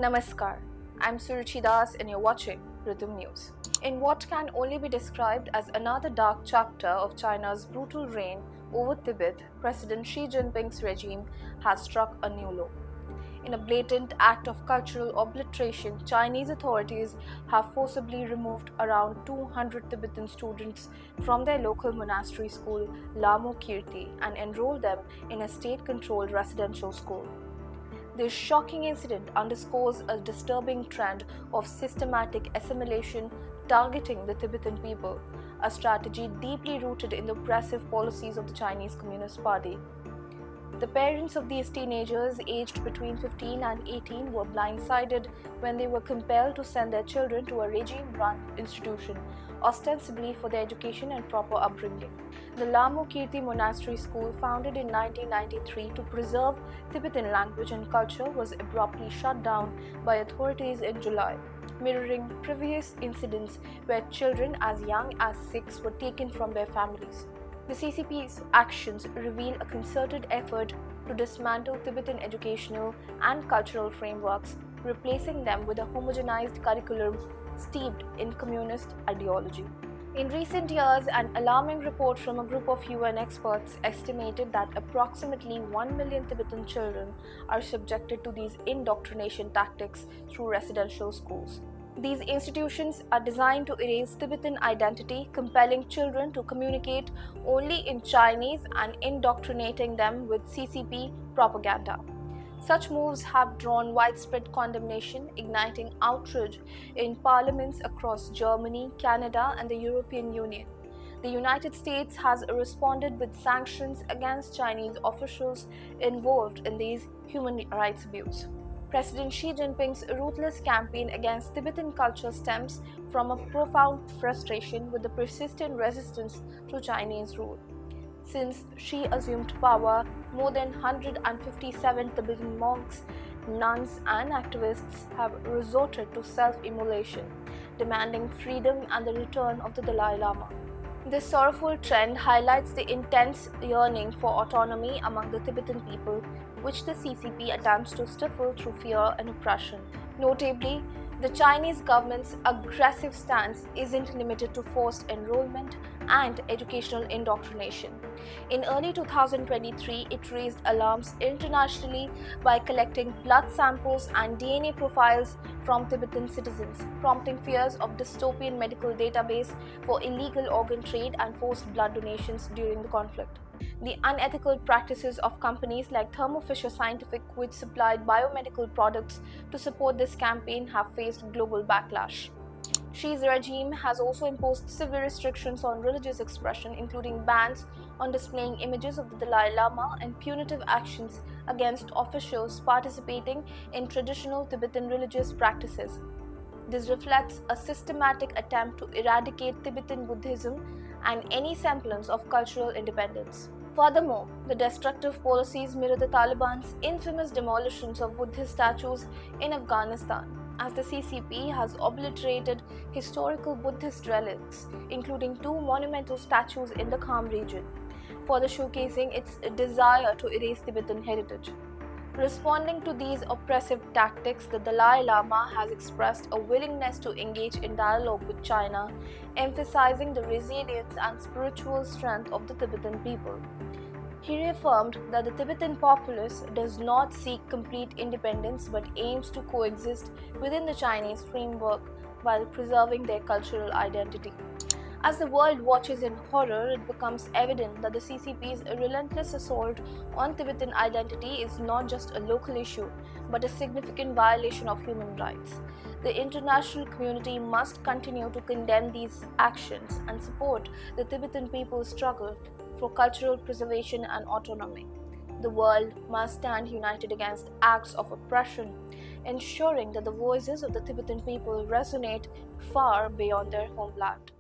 Namaskar, I'm Suruchi Das and you're watching Ritam News. In what can only be described as another dark chapter of China's brutal reign over Tibet, President Xi Jinping's regime has struck a new low. In a blatant act of cultural obliteration, Chinese authorities have forcibly removed around 200 Tibetan students from their local monastery school, Lhamo Kirti, and enrolled them in a state-controlled residential school. This shocking incident underscores a disturbing trend of systematic assimilation targeting the Tibetan people, a strategy deeply rooted in the oppressive policies of the Chinese Communist Party. The parents of these teenagers, aged between 15 and 18, were blindsided when they were compelled to send their children to a regime-run institution, ostensibly for their education and proper upbringing. The Lhamo Kirti Monastery School, founded in 1993 to preserve Tibetan language and culture, was abruptly shut down by authorities in July, mirroring previous incidents where children as young as 6 were taken from their families. The CCP's actions reveal a concerted effort to dismantle Tibetan educational and cultural frameworks, replacing them with a homogenized curriculum steeped in communist ideology. In recent years, an alarming report from a group of UN experts estimated that approximately 1 million Tibetan children are subjected to these indoctrination tactics through residential schools. These institutions are designed to erase Tibetan identity, compelling children to communicate only in Chinese and indoctrinating them with CCP propaganda. Such moves have drawn widespread condemnation, igniting outrage in parliaments across Germany, Canada, and the European Union. The United States has responded with sanctions against Chinese officials involved in these human rights abuses. President Xi Jinping's ruthless campaign against Tibetan culture stems from a profound frustration with the persistent resistance to Chinese rule. Since Xi assumed power, more than 157 Tibetan monks, nuns, and activists have resorted to self-immolation, demanding freedom and the return of the Dalai Lama. This sorrowful trend highlights the intense yearning for autonomy among the Tibetan people, which the CCP attempts to stifle through fear and oppression. Notably, the Chinese government's aggressive stance isn't limited to forced enrollment and educational indoctrination. In early 2023, it raised alarms internationally by collecting blood samples and DNA profiles from Tibetan citizens, prompting fears of dystopian medical database for illegal organ trade and forced blood donations during the conflict. The unethical practices of companies like Thermo Fisher Scientific, which supplied biomedical products to support this campaign, have faced global backlash. Xi's regime has also imposed severe restrictions on religious expression, including bans on displaying images of the Dalai Lama and punitive actions against officials participating in traditional Tibetan religious practices. This reflects a systematic attempt to eradicate Tibetan Buddhism and any semblance of cultural independence. Furthermore, the destructive policies mirror the Taliban's infamous demolitions of Buddhist statues in Afghanistan, as the CCP has obliterated historical Buddhist relics, including 2 monumental statues in the Kham region, further showcasing its desire to erase Tibetan heritage. Responding to these oppressive tactics, the Dalai Lama has expressed a willingness to engage in dialogue with China, emphasizing the resilience and spiritual strength of the Tibetan people. He reaffirmed that the Tibetan populace does not seek complete independence but aims to coexist within the Chinese framework while preserving their cultural identity. As the world watches in horror, it becomes evident that the CCP's relentless assault on Tibetan identity is not just a local issue, but a significant violation of human rights. The international community must continue to condemn these actions and support the Tibetan people's struggle for cultural preservation and autonomy. The world must stand united against acts of oppression, ensuring that the voices of the Tibetan people resonate far beyond their homeland.